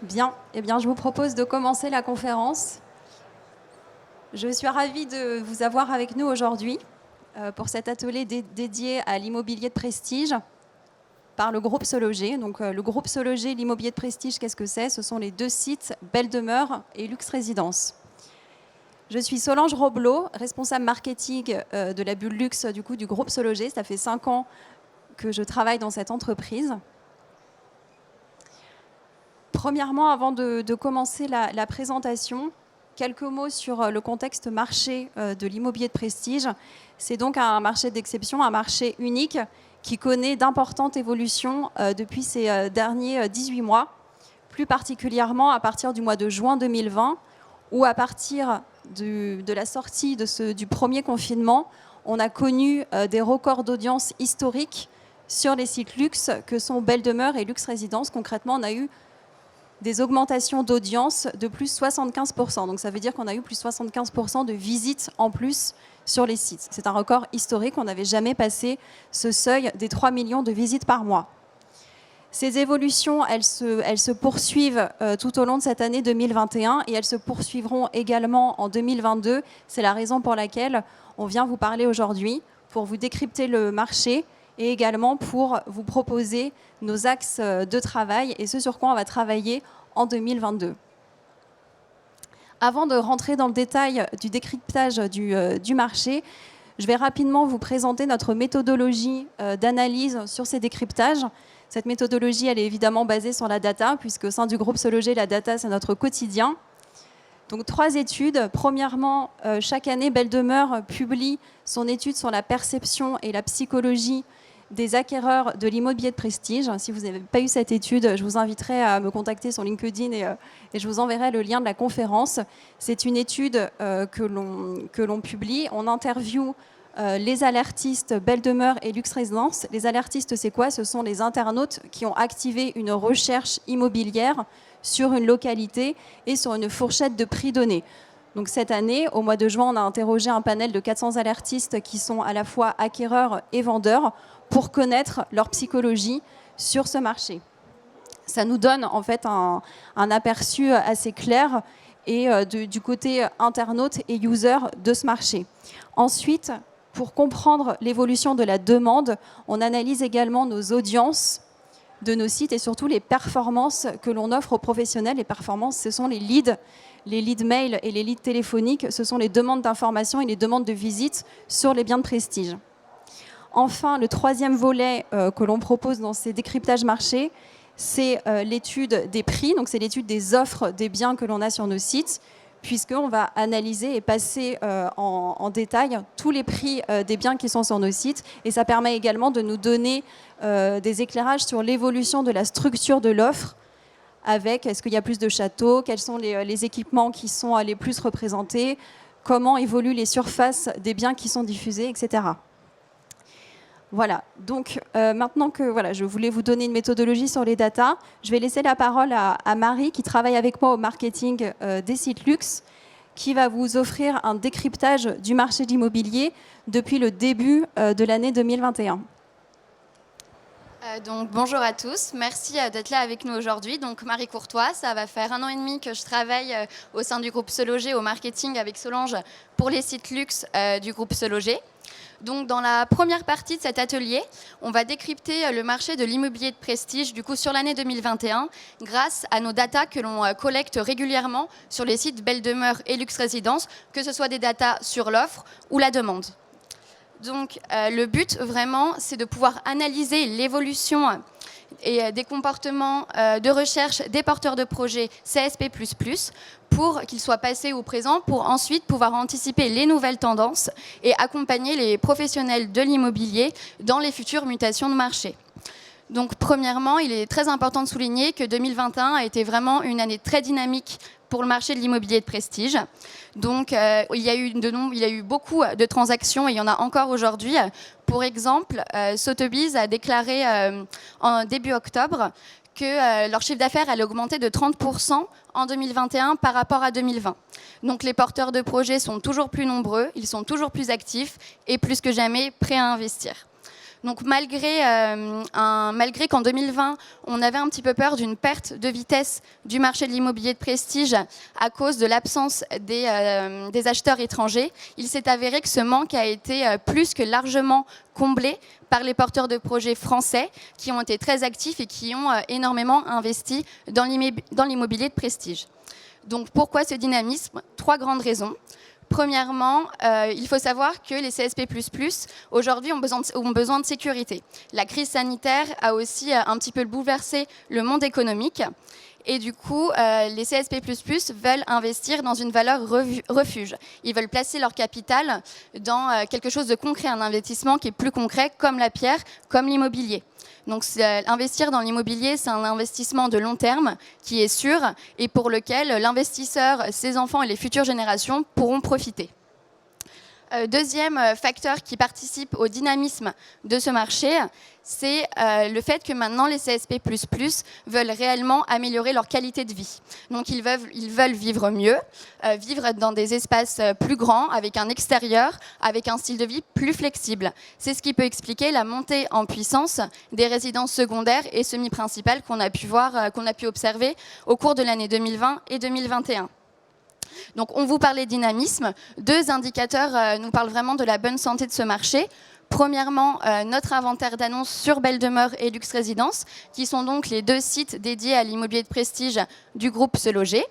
Bien, eh bien, je vous propose de commencer la conférence. Je suis ravie de vous avoir avec nous aujourd'hui pour cet atelier dédié à l'immobilier de prestige par le groupe Sologer. Donc, le groupe Sologer, l'immobilier de prestige, qu'est-ce que c'est? Ce sont les deux sites Belle Demeure et Luxe Résidence. Je suis Solange Roblot, responsable marketing de la bulle luxe du groupe Sologer. Ça fait 5 ans que je travaille dans cette entreprise. Premièrement, avant de commencer la présentation, quelques mots sur le contexte marché de l'immobilier de prestige. C'est donc un marché d'exception, un marché unique qui connaît d'importantes évolutions depuis ces derniers 18 mois, plus particulièrement à partir du mois de juin 2020, où à partir de la sortie du premier confinement, on a connu des records d'audience historiques sur les sites luxe que sont Belle Demeure et Luxe Résidence. Concrètement, on a eu des augmentations d'audience de plus 75%. Donc ça veut dire qu'on a eu plus 75% de visites en plus sur les sites. C'est un record historique, on n'avait jamais passé ce seuil des 3 millions de visites par mois. Ces évolutions, elles se poursuivent tout au long de cette année 2021 et elles se poursuivront également en 2022. C'est la raison pour laquelle on vient vous parler aujourd'hui, pour vous décrypter le marché et également pour vous proposer nos axes de travail et ce sur quoi on va travailler en 2022. Avant de rentrer dans le détail du décryptage du marché, je vais rapidement vous présenter notre méthodologie d'analyse sur ces décryptages. Cette méthodologie, elle est évidemment basée sur la data, puisque au sein du groupe Sologer, la data, c'est notre quotidien. Donc 3 études. Premièrement, chaque année, Belle Demeure publie son étude sur la perception et la psychologie des acquéreurs de l'immobilier de prestige. Si vous n'avez pas eu cette étude, je vous inviterai à me contacter sur LinkedIn et je vous enverrai le lien de la conférence. C'est une étude que l'on publie. On interviewe les alertistes Belle Demeure et Luxe Résidence. Les alertistes, c'est quoi? Ce sont les internautes qui ont activé une recherche immobilière sur une localité et sur une fourchette de prix donnée. Donc cette année, au mois de juin, on a interrogé un panel de 400 alertistes qui sont à la fois acquéreurs et vendeurs pour connaître leur psychologie sur ce marché. Ça nous donne en fait un aperçu assez clair et du côté internaute et user de ce marché. Ensuite, pour comprendre l'évolution de la demande, on analyse également nos audiences de nos sites et surtout les performances que l'on offre aux professionnels. Les performances, ce sont les leads mail et les leads téléphoniques, ce sont les demandes d'information et les demandes de visite sur les biens de prestige. Enfin, le troisième volet que l'on propose dans ces décryptages marchés, c'est l'étude des prix, donc c'est l'étude des offres des biens que l'on a sur nos sites, puisqu'on va analyser et passer en détail tous les prix des biens qui sont sur nos sites. Et ça permet également de nous donner des éclairages sur l'évolution de la structure de l'offre, avec est-ce qu'il y a plus de châteaux, quels sont les équipements qui sont les plus représentés, comment évoluent les surfaces des biens qui sont diffusés, etc. Voilà, donc maintenant que je voulais vous donner une méthodologie sur les datas, je vais laisser la parole à Marie qui travaille avec moi au marketing des sites luxe, qui va vous offrir un décryptage du marché de l'immobilier depuis le début de l'année 2021. Donc bonjour à tous, merci d'être là avec nous aujourd'hui. Donc Marie Courtois, ça va faire 1 an et demi que je travaille au sein du groupe Sologer au marketing avec Solange pour les sites luxe du groupe Sologer. Donc dans la première partie de cet atelier, on va décrypter le marché de l'immobilier de prestige sur l'année 2021 grâce à nos datas que l'on collecte régulièrement sur les sites Belle Demeure et Luxe Résidence, que ce soit des datas sur l'offre ou la demande. Donc le but vraiment, c'est de pouvoir analyser l'évolution et des comportements de recherche des porteurs de projets CSP++, pour qu'ils soient passés au présent, pour ensuite pouvoir anticiper les nouvelles tendances et accompagner les professionnels de l'immobilier dans les futures mutations de marché. Donc premièrement, il est très important de souligner que 2021 a été vraiment une année très dynamique pour le marché de l'immobilier de prestige. Donc il y a eu beaucoup de transactions et il y en a encore aujourd'hui. Pour exemple, Sotheby's a déclaré en début octobre que leur chiffre d'affaires allait augmenter de 30% en 2021 par rapport à 2020. Donc les porteurs de projets sont toujours plus nombreux, ils sont toujours plus actifs et plus que jamais prêts à investir. Donc malgré qu'en 2020, on avait un petit peu peur d'une perte de vitesse du marché de l'immobilier de prestige à cause de l'absence des acheteurs étrangers, il s'est avéré que ce manque a été plus que largement comblé par les porteurs de projets français qui ont été très actifs et qui ont énormément investi dans l'immobilier de prestige. Donc pourquoi ce dynamisme? 3 grandes raisons. Premièrement, il faut savoir que les CSP++ aujourd'hui ont besoin de sécurité. La crise sanitaire a aussi un petit peu bouleversé le monde économique. Et du coup, les CSP++ veulent investir dans une valeur refuge. Ils veulent placer leur capital dans quelque chose de concret, un investissement qui est plus concret, comme la pierre, comme l'immobilier. Donc investir dans l'immobilier, c'est un investissement de long terme qui est sûr et pour lequel l'investisseur, ses enfants et les futures générations pourront profiter. Deuxième facteur qui participe au dynamisme de ce marché, c'est le fait que maintenant les CSP++ veulent réellement améliorer leur qualité de vie. Donc ils veulent vivre mieux, vivre dans des espaces plus grands, avec un extérieur, avec un style de vie plus flexible. C'est ce qui peut expliquer la montée en puissance des résidences secondaires et semi-principales qu'on a pu observer au cours de l'année 2020 et 2021. Donc on vous parlait de dynamisme. 2 indicateurs nous parlent vraiment de la bonne santé de ce marché. Premièrement, notre inventaire d'annonces sur Belle Demeure et Luxe Résidence, qui sont donc les 2 sites dédiés à l'immobilier de prestige du groupe Se Loger.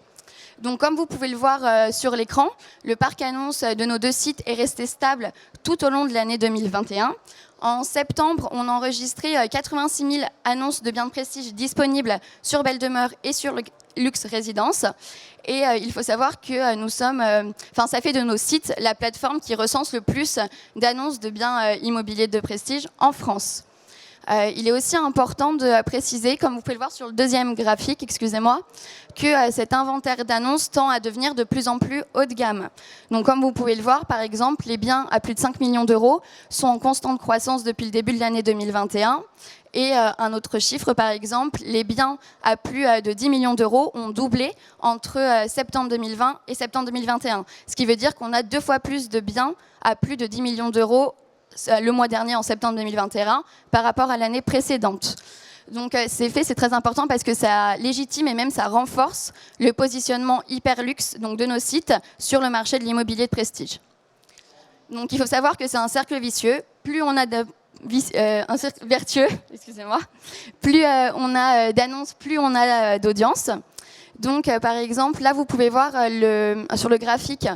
Donc, comme vous pouvez le voir sur l'écran, le parc annonce de nos 2 sites est resté stable tout au long de l'année 2021. En septembre, on a enregistré 86 000 annonces de biens de prestige disponibles sur Belle Demeure et sur Luxe Résidence. Et il faut savoir que ça fait de nos sites la plateforme qui recense le plus d'annonces de biens immobiliers de prestige en France. Il est aussi important de préciser, comme vous pouvez le voir sur le deuxième graphique, excusez-moi, que cet inventaire d'annonces tend à devenir de plus en plus haut de gamme. Donc, comme vous pouvez le voir, par exemple, les biens à plus de 5 millions d'euros sont en constante croissance depuis le début de l'année 2021. Et un autre chiffre, par exemple, les biens à plus de 10 millions d'euros ont doublé entre septembre 2020 et septembre 2021. Ce qui veut dire qu'on a 2 fois plus de biens à plus de 10 millions d'euros le mois dernier, en septembre 2021, par rapport à l'année précédente. Donc ces faits, c'est très important parce que ça légitime et même ça renforce le positionnement hyper luxe donc, de nos sites sur le marché de l'immobilier de prestige. Donc il faut savoir que c'est un cercle vicieux. Plus on a un cercle vertueux, excusez-moi, plus on a d'annonces, plus on a d'audience. Donc par exemple, là vous pouvez voir sur le graphique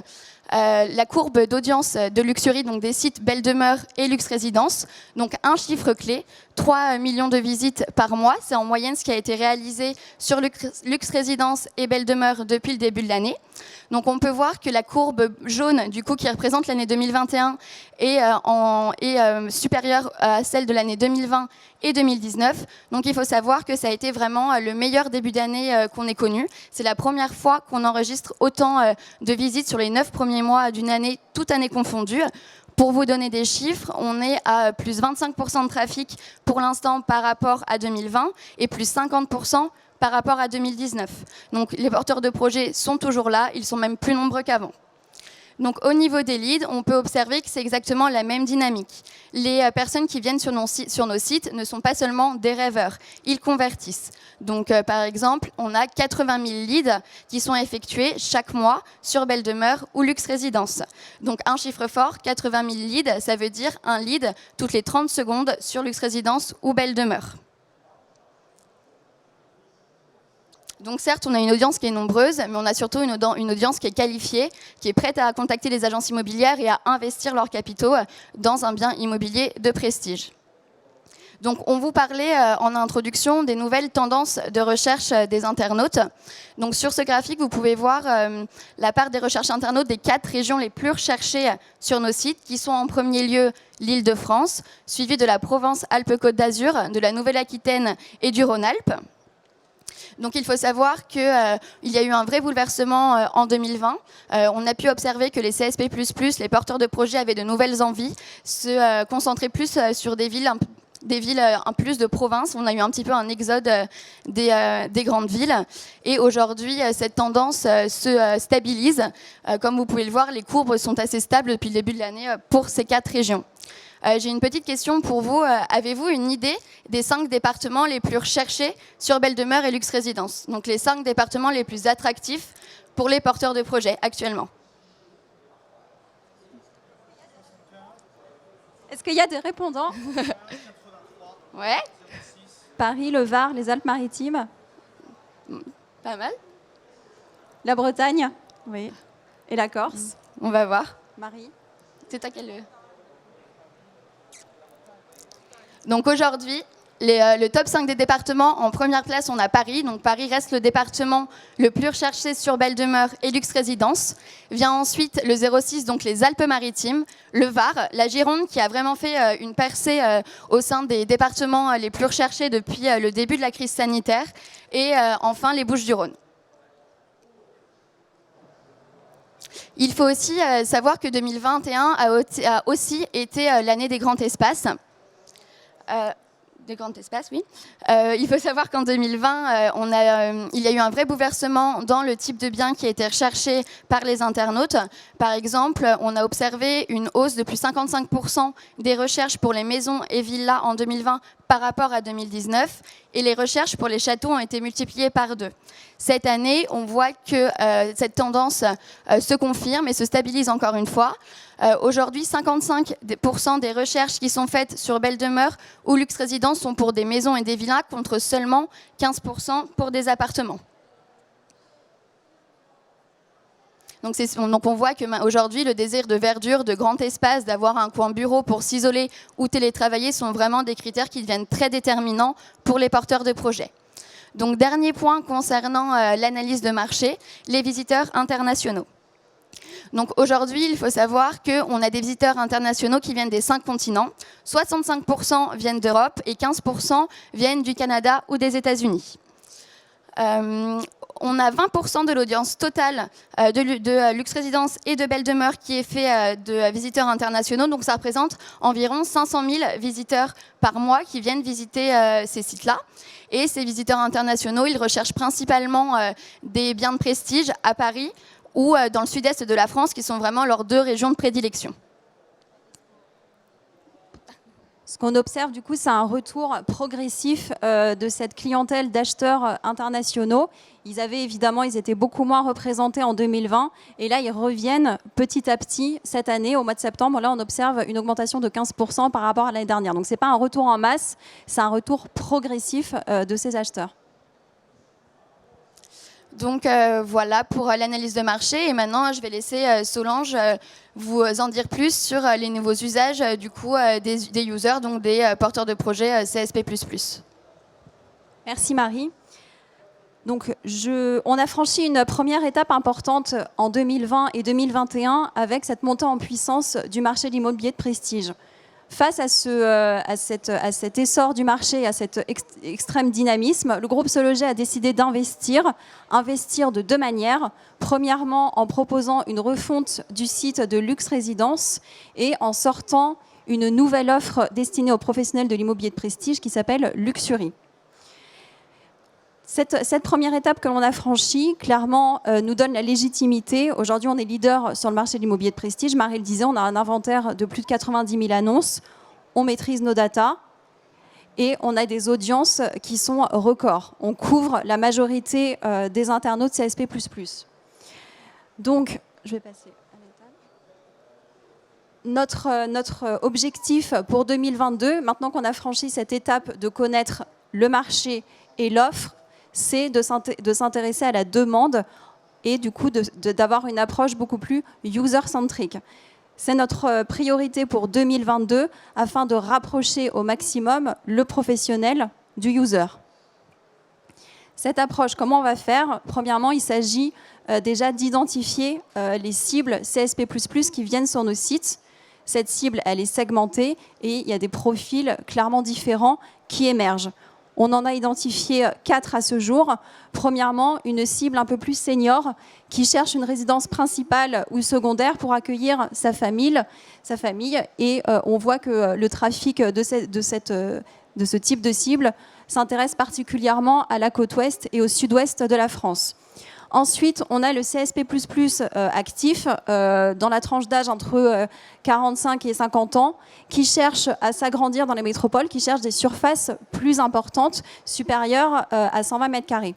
la courbe d'audience de Luxury, donc des sites Belle Demeure et Luxe Résidence. Donc un chiffre clé, 3 millions de visites par mois. C'est en moyenne ce qui a été réalisé sur Luxe Résidence et Belle Demeure depuis le début de l'année. Donc on peut voir que la courbe jaune, du coup, qui représente l'année 2021, est supérieure à celle de l'année 2020 et 2019. Donc il faut savoir que ça a été vraiment le meilleur début d'année qu'on ait connu. C'est la première fois qu'on enregistre autant de visites sur les 9 premiers mois d'une année, toute année confondue. Pour vous donner des chiffres, on est à plus 25% de trafic pour l'instant par rapport à 2020 et plus 50% par rapport à 2019. Donc les porteurs de projets sont toujours là, ils sont même plus nombreux qu'avant. Donc au niveau des leads, on peut observer que c'est exactement la même dynamique. Les personnes qui viennent sur nos sites ne sont pas seulement des rêveurs, ils convertissent. Donc par exemple, on a 80 000 leads qui sont effectués chaque mois sur Belle Demeure ou Luxe Résidence. Donc un chiffre fort, 80 000 leads, ça veut dire un lead toutes les 30 secondes sur Luxe Résidence ou Belle Demeure. Donc certes, on a une audience qui est nombreuse, mais on a surtout une audience qui est qualifiée, qui est prête à contacter les agences immobilières et à investir leurs capitaux dans un bien immobilier de prestige. Donc on vous parlait en introduction des nouvelles tendances de recherche des internautes. Donc sur ce graphique, vous pouvez voir la part des recherches internautes des 4 régions les plus recherchées sur nos sites, qui sont en premier lieu l'Île-de-France, suivie de la Provence-Alpes-Côte d'Azur, de la Nouvelle-Aquitaine et du Rhône-Alpes. Donc il faut savoir qu'il y a eu un vrai bouleversement en 2020. On a pu observer que les CSP++, les porteurs de projets avaient de nouvelles envies, se concentrer plus sur des villes plus de province. On a eu un petit peu un exode des grandes villes. Et aujourd'hui, cette tendance se stabilise. Comme vous pouvez le voir, les courbes sont assez stables depuis le début de l'année pour ces 4 régions. J'ai une petite question pour vous. Avez-vous une idée des 5 départements les plus recherchés sur Belle Demeure et Luxe Résidence? Donc les 5 départements les plus attractifs pour les porteurs de projets actuellement. Est-ce qu'il y a des répondants? Ouais, Paris, le Var, les Alpes-Maritimes, pas mal. la Bretagne, oui, et la Corse. On va voir. Marie? C'est à quel... Donc aujourd'hui, le top 5 des départements, en première place, on a Paris. Donc Paris reste le département le plus recherché sur Belle Demeure et Luxe Résidence. Vient ensuite le 06, donc les Alpes-Maritimes, le Var, la Gironde qui a vraiment fait une percée au sein des départements les plus recherchés depuis le début de la crise sanitaire. Et enfin les Bouches-du-Rhône. Il faut aussi savoir que 2021 a aussi été l'année des grands espaces. Des grands espaces, oui. Il faut savoir qu'en 2020, il y a eu un vrai bouleversement dans le type de bien qui a été recherché par les internautes. Par exemple, on a observé une hausse de plus 55% des recherches pour les maisons et villas en 2020 par rapport à 2019, et les recherches pour les châteaux ont été multipliées par 2. Cette année, on voit que cette tendance se confirme et se stabilise encore une fois. Aujourd'hui, 55% des recherches qui sont faites sur Belle Demeure ou Luxe Résidence sont pour des maisons et des villas, contre seulement 15% pour des appartements. Donc on voit qu'aujourd'hui, le désir de verdure, de grand espace, d'avoir un coin bureau pour s'isoler ou télétravailler sont vraiment des critères qui deviennent très déterminants pour les porteurs de projets. Donc dernier point concernant l'analyse de marché, les visiteurs internationaux. Donc aujourd'hui, il faut savoir qu'on a des visiteurs internationaux qui viennent des 5 continents. 65% viennent d'Europe et 15% viennent du Canada ou des États-Unis. On a 20% de l'audience totale de Luxe Résidence et de Belle Demeure qui est fait de visiteurs internationaux. Donc ça représente environ 500 000 visiteurs par mois qui viennent visiter ces sites-là. Et ces visiteurs internationaux, ils recherchent principalement des biens de prestige à Paris ou dans le sud-est de la France, qui sont vraiment leurs 2 régions de prédilection. Ce qu'on observe, du coup, c'est un retour progressif de cette clientèle d'acheteurs internationaux. Ils étaient beaucoup moins représentés en 2020. Et là, ils reviennent petit à petit cette année, au mois de septembre. Là, on observe une augmentation de 15% par rapport à l'année dernière. Donc, ce n'est pas un retour en masse, c'est un retour progressif de ces acheteurs. Donc voilà pour l'analyse de marché. Et maintenant, je vais laisser Solange vous en dire plus sur les nouveaux usages des users, donc des porteurs de projets CSP++. Merci Marie. Donc, on a franchi une première étape importante en 2020 et 2021 avec cette montée en puissance du marché de l'immobilier de prestige. Face à cet essor du marché, à cet extrême dynamisme, le groupe SeLoger a décidé d'investir de 2 manières. Premièrement, en proposant une refonte du site de Luxe Résidence et en sortant une nouvelle offre destinée aux professionnels de l'immobilier de prestige qui s'appelle Luxury. Cette première étape que l'on a franchie, clairement, nous donne la légitimité. Aujourd'hui, on est leader sur le marché de l'immobilier de prestige. Marie le disait, on a un inventaire de plus de 90 000 annonces. On maîtrise nos datas et on a des audiences qui sont records. On couvre la majorité des internautes CSP++. Donc, je vais passer à l'étape. Notre objectif pour 2022, maintenant qu'on a franchi cette étape de connaître le marché et l'offre, c'est de s'intéresser à la demande et du coup d'avoir une approche beaucoup plus user-centrique. C'est notre priorité pour 2022 afin de rapprocher au maximum le professionnel du user. Cette approche, comment on va faire? Premièrement, il s'agit déjà d'identifier les cibles CSP++ qui viennent sur nos sites. Cette cible, elle est segmentée et il y a des profils clairement différents qui émergent. On en a identifié 4 à ce jour. Premièrement, une cible un peu plus senior qui cherche une résidence principale ou secondaire pour accueillir sa famille. Et on voit que le trafic de ce type de cible s'intéresse particulièrement à la côte ouest et au sud-ouest de la France. Ensuite, on a le CSP++ actif dans la tranche d'âge entre 45 et 50 ans qui cherche à s'agrandir dans les métropoles, qui cherche des surfaces plus importantes, supérieures à 120 mètres carrés.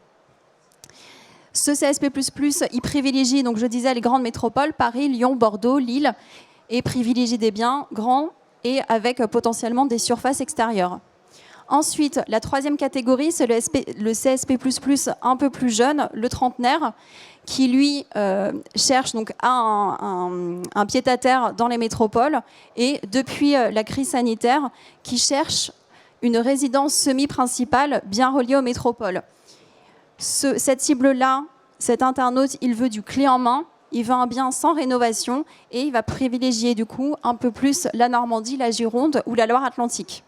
Ce CSP++, il privilégie, donc je disais, les grandes métropoles, Paris, Lyon, Bordeaux, Lille, et privilégie des biens grands et avec potentiellement des surfaces extérieures. Ensuite, la troisième catégorie, c'est le CSP++ un peu plus jeune, le trentenaire, qui lui cherche donc un pied-à-terre dans les métropoles et depuis la crise sanitaire, qui cherche une résidence semi-principale bien reliée aux métropoles. Cette cible-là, cet internaute, il veut du clé en main, il veut un bien sans rénovation et il va privilégier du coup un peu plus la Normandie, la Gironde ou la Loire-Atlantique.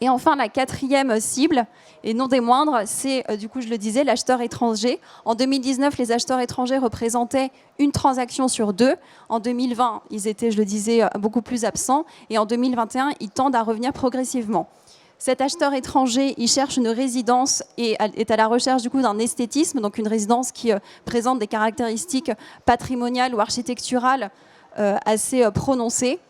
Et enfin, la quatrième cible, et non des moindres, c'est, du coup, je le disais, l'acheteur étranger. En 2019, les acheteurs étrangers représentaient une transaction sur 2. En 2020, ils étaient, je le disais, beaucoup plus absents. Et en 2021, ils tendent à revenir progressivement. Cet acheteur étranger, il cherche une résidence et est à la recherche du coup d'un esthétisme, donc une résidence qui présente des caractéristiques patrimoniales ou architecturales assez prononcées.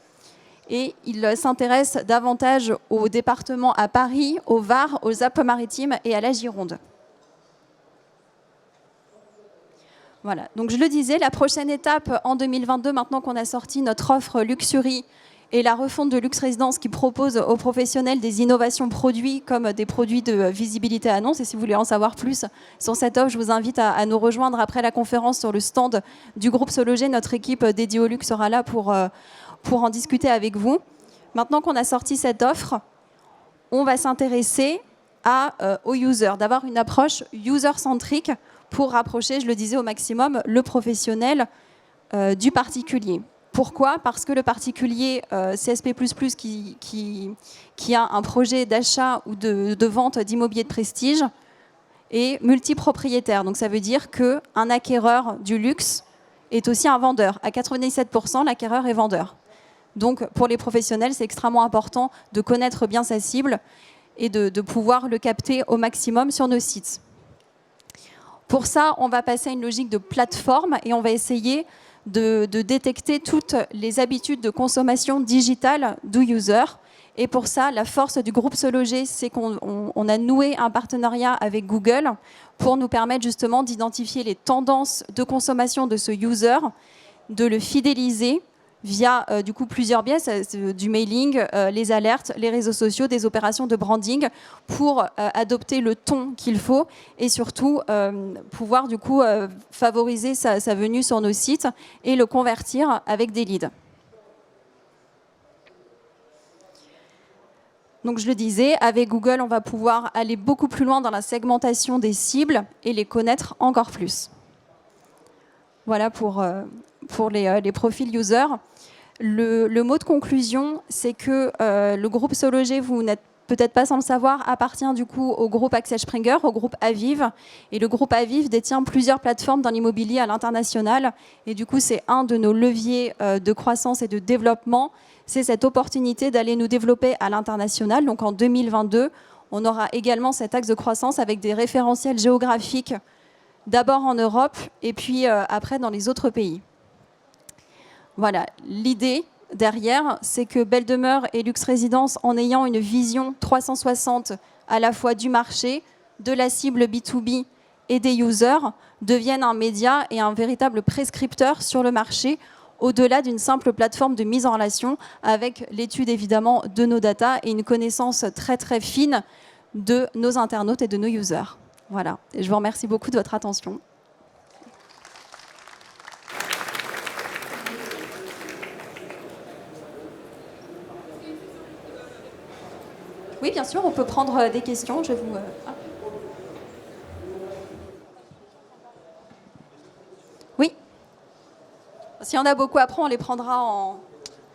Et il s'intéresse davantage au département à Paris, au Var, aux Alpes-Maritimes et à la Gironde. Voilà, donc je le disais, la prochaine étape en 2022, maintenant qu'on a sorti notre offre Luxury et la refonte de Luxe Résidence qui propose aux professionnels des innovations produits comme des produits de visibilité annonce. Et si vous voulez en savoir plus sur cette offre, je vous invite à nous rejoindre après la conférence sur le stand du groupe SeLoger. Notre équipe dédiée au luxe sera là pour en discuter avec vous. Maintenant qu'on a sorti cette offre, on va s'intéresser aux users, d'avoir une approche user-centrique pour rapprocher, je le disais au maximum, le professionnel du particulier. Pourquoi ? Parce que le particulier CSP++ qui a un projet d'achat ou de vente d'immobilier de prestige est multipropriétaire. Donc ça veut dire qu'un acquéreur du luxe est aussi un vendeur. À 97%, l'acquéreur est vendeur. Donc pour les professionnels, c'est extrêmement important de connaître bien sa cible et de pouvoir le capter au maximum sur nos sites. Pour ça, on va passer à une logique de plateforme et on va essayer de détecter toutes les habitudes de consommation digitale du user. Et pour ça, la force du groupe SeLoger, c'est qu'on a noué un partenariat avec Google pour nous permettre justement d'identifier les tendances de consommation de ce user, de le fidéliser via du coup plusieurs biais, du mailing, les alertes, les réseaux sociaux, des opérations de branding pour adopter le ton qu'il faut et surtout pouvoir du coup favoriser sa venue sur nos sites et le convertir avec des leads. Donc je le disais, avec Google, on va pouvoir aller beaucoup plus loin dans la segmentation des cibles et les connaître encore plus. Voilà pour les profils users. Le mot de conclusion, c'est que le groupe SeLoger, vous n'êtes peut-être pas sans le savoir, appartient du coup au groupe Axel Springer, au groupe Aviv. Et le groupe Aviv détient plusieurs plateformes dans l'immobilier à l'international. Et du coup, c'est un de nos leviers de croissance et de développement. C'est cette opportunité d'aller nous développer à l'international. Donc en 2022, on aura également cet axe de croissance avec des référentiels géographiques, d'abord en Europe et puis après dans les autres pays. Voilà, l'idée derrière, c'est que Belle Demeure et Luxe Résidence, en ayant une vision 360 à la fois du marché, de la cible B2B et des users, deviennent un média et un véritable prescripteur sur le marché, au-delà d'une simple plateforme de mise en relation, avec l'étude évidemment de nos data et une connaissance très très fine de nos internautes et de nos users. Voilà, et je vous remercie beaucoup de votre attention. Oui, bien sûr, on peut prendre des questions. Je vais vous... Oui. S'il y en a beaucoup après, on les prendra en...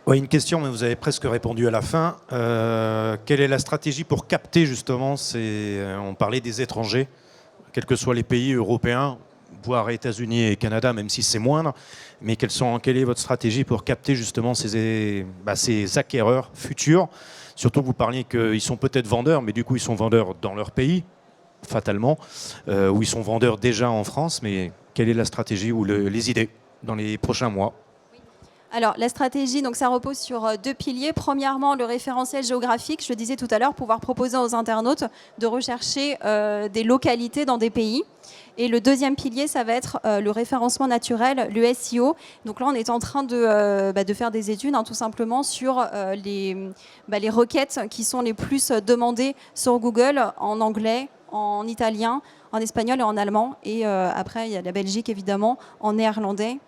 Oui, une question, mais vous avez presque répondu à la fin. Quelle est la stratégie pour capter justement on parlait des étrangers, quels que soient les pays européens, voire États-Unis et Canada, même si c'est moindre, mais quelle est votre stratégie pour capter justement ces acquéreurs futurs? Surtout que vous parliez qu'ils sont peut-être vendeurs, mais du coup ils sont vendeurs dans leur pays, fatalement, ou ils sont vendeurs déjà en France, mais quelle est la stratégie ou les idées dans les prochains mois? Alors, la stratégie, donc, ça repose sur 2 piliers. Premièrement, le référentiel géographique. Je le disais tout à l'heure, pouvoir proposer aux internautes de rechercher des localités dans des pays. Et le deuxième pilier, ça va être le référencement naturel, le SEO. Donc là, on est en train de faire des études, tout simplement, sur les requêtes qui sont les plus demandées sur Google en anglais, en italien, en espagnol et en allemand. Et après, il y a la Belgique, évidemment, en néerlandais.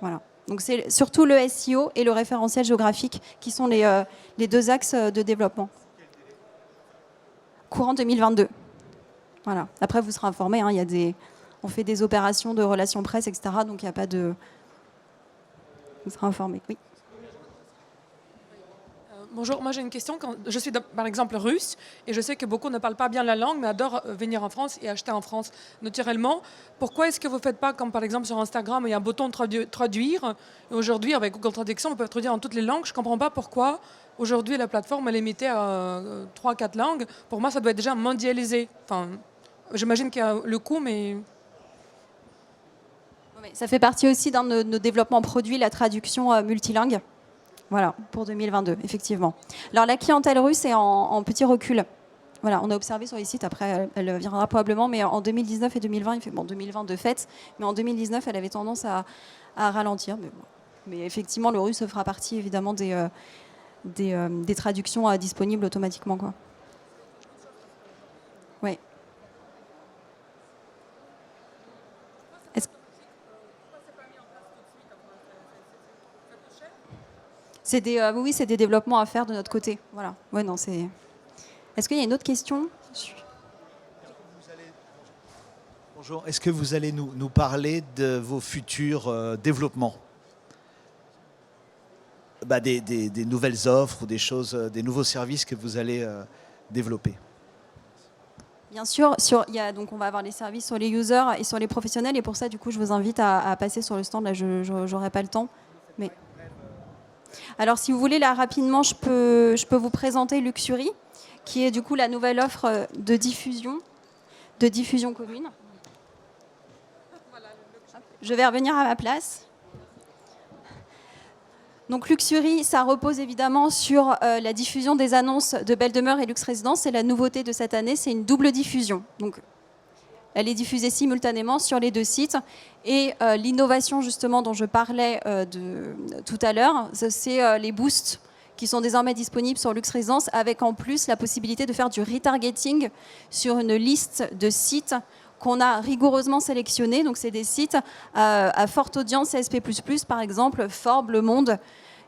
Voilà. Donc c'est surtout le SEO et le référentiel géographique qui sont les 2 axes de développement. Courant 2022. Voilà. Après, vous serez informés, on fait des opérations de relations presse, etc. Donc il n'y a pas de... Vous serez informés, oui. Bonjour, moi j'ai une question. Je suis par exemple russe et je sais que beaucoup ne parlent pas bien la langue mais adorent venir en France et acheter en France naturellement. Pourquoi est-ce que vous ne faites pas comme par exemple sur Instagram, il y a un bouton traduire et aujourd'hui avec Google Traduction on peut traduire en toutes les langues. Je ne comprends pas pourquoi aujourd'hui la plateforme est limitée à 3-4 langues. Pour moi ça doit être déjà mondialisé. Enfin, j'imagine qu'il y a le coût mais... Ça fait partie aussi d'un de nos développements produits, la traduction multilingue. Voilà, pour 2022, effectivement. Alors, la clientèle russe est en petit recul. Voilà, on a observé sur les sites, après, elle viendra probablement, mais en 2019 et 2020, 2020 de fait, mais en 2019, elle avait tendance à ralentir. Mais effectivement, le russe fera partie, évidemment, des traductions disponibles automatiquement, quoi. Oui. Oui, c'est des développements à faire de notre côté. Voilà. Ouais, non, c'est... Est-ce qu'il y a une autre question? Bonjour. Est-ce que vous allez nous parler de vos futurs développements, des nouvelles offres ou des nouveaux services que vous allez développer? Bien sûr, donc on va avoir les services sur les users et sur les professionnels. Et pour ça, du coup, je vous invite à passer sur le stand. Là, je n'aurai pas le temps. Mais... Alors, si vous voulez, là, rapidement, je peux vous présenter Luxury, qui est du coup la nouvelle offre de diffusion commune. Je vais revenir à ma place. Donc, Luxury, ça repose évidemment sur la diffusion des annonces de Belle Demeure et Luxe Résidence. C'est la nouveauté de cette année, c'est une double diffusion. Donc, elle est diffusée simultanément sur les 2 sites. Et l'innovation, justement, dont je parlais tout à l'heure, c'est les boosts qui sont désormais disponibles sur Luxe Résidence, avec en plus la possibilité de faire du retargeting sur une liste de sites qu'on a rigoureusement sélectionnés. Donc, c'est des sites à forte audience CSP++, par exemple, Forbes, Le Monde,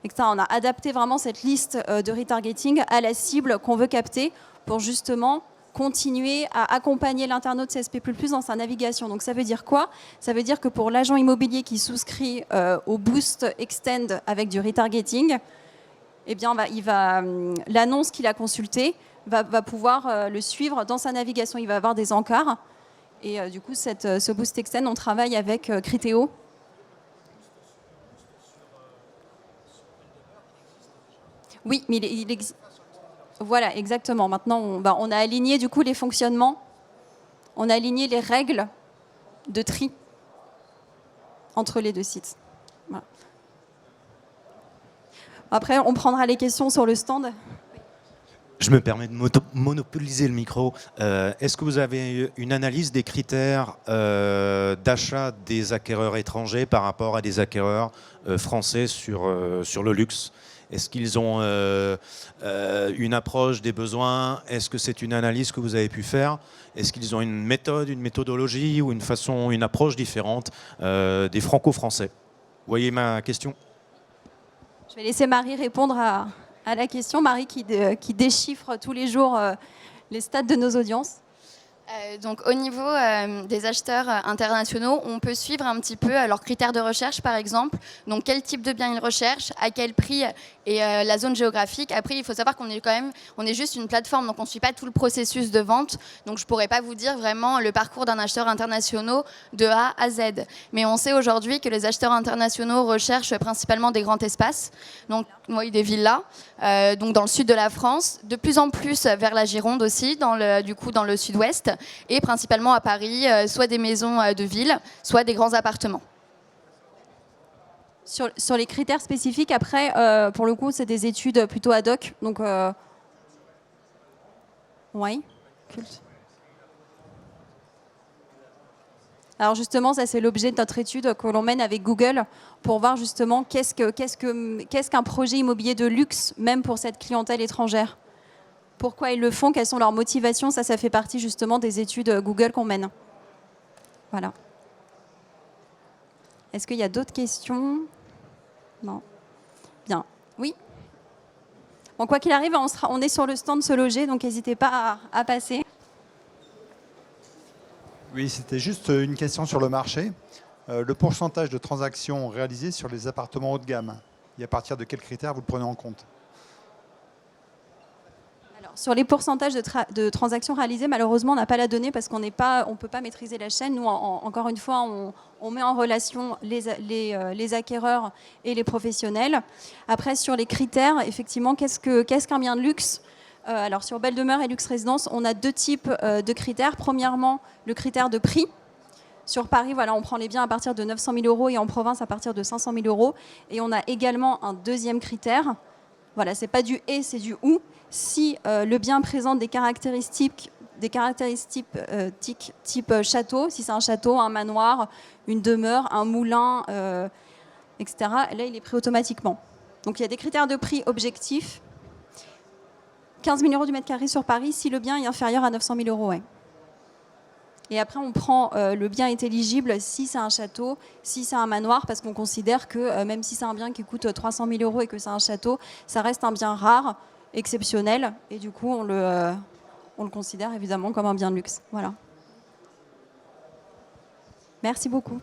etc. On a adapté vraiment cette liste de retargeting à la cible qu'on veut capter pour justement continuer à accompagner l'internaute CSP++ dans sa navigation. Donc ça veut dire quoi? Ça veut dire que pour l'agent immobilier qui souscrit au Boost Extend avec du retargeting, eh bien, l'annonce qu'il a consultée va pouvoir le suivre dans sa navigation. Il va avoir des encarts. Et du coup, ce Boost Extend, on travaille avec Criteo. Oui, mais il existe. Voilà, exactement. Maintenant, on a aligné du coup les fonctionnements, on a aligné les règles de tri entre les 2 sites. Voilà. Après, on prendra les questions sur le stand. Je me permets de monopoliser le micro. Est-ce que vous avez une analyse des critères d'achat des acquéreurs étrangers par rapport à des acquéreurs français sur le luxe? Est-ce qu'ils ont une approche des besoins? Est-ce que c'est une analyse que vous avez pu faire? Est-ce qu'ils ont une méthode, une méthodologie ou une approche différente des franco-français? Vous voyez ma question? Je vais laisser Marie répondre à la question. Marie qui déchiffre tous les jours les stats de nos audiences. Donc au niveau des acheteurs internationaux, on peut suivre un petit peu leurs critères de recherche par exemple. Donc quel type de bien ils recherchent, à quel prix et la zone géographique. Après il faut savoir qu'on est juste une plateforme, donc on ne suit pas tout le processus de vente. Donc je ne pourrais pas vous dire vraiment le parcours d'un acheteur international de A à Z. Mais on sait aujourd'hui que les acheteurs internationaux recherchent principalement des grands espaces, donc oui, des villas, donc dans le sud de la France, de plus en plus vers la Gironde aussi, dans le sud-ouest. et principalement à Paris, soit des maisons de ville, soit des grands appartements. Sur les critères spécifiques, après, pour le coup, c'est des études plutôt ad hoc. Donc, oui. Culte. Alors justement, ça c'est l'objet de notre étude que l'on mène avec Google pour voir justement qu'est-ce qu'un projet immobilier de luxe, même pour cette clientèle étrangère. Pourquoi ils le font, quelles sont leurs motivations, ça fait partie justement des études Google qu'on mène. Voilà. Est-ce qu'il y a d'autres questions? Non. Bien. Oui. Bon, quoi qu'il arrive, on est sur le stand Se Loger, donc n'hésitez pas à passer. Oui, c'était juste une question sur le marché. Le pourcentage de transactions réalisées sur les appartements haut de gamme, et à partir de quels critères vous le prenez en compte? Alors, sur les pourcentages de transactions réalisées, malheureusement, on n'a pas la donnée parce qu'on ne peut pas maîtriser la chaîne. Nous, encore une fois, on met en relation les acquéreurs et les professionnels. Après, sur les critères, effectivement, qu'est-ce qu'un bien de luxe? Alors sur Belle Demeure et Luxe Résidence, on a deux types de critères. Premièrement, le critère de prix. Sur Paris, voilà, on prend les biens à partir de 900 000 euros et en province à partir de 500 000 euros. Et on a également un deuxième critère. Voilà, c'est pas du et, c'est du ou. Si le bien présente des caractéristiques type château, si c'est un château, un manoir, une demeure, un moulin, etc., là, il est pris automatiquement. Donc il y a des critères de prix objectifs. 15 000 euros du mètre carré sur Paris si le bien est inférieur à 900 000 euros. Ouais. Et après, on prend le bien est éligible si c'est un château, si c'est un manoir, parce qu'on considère que même si c'est un bien qui coûte 300 000 euros et que c'est un château, ça reste un bien rare, exceptionnel, et du coup, on le considère évidemment comme un bien de luxe. Voilà. Merci beaucoup.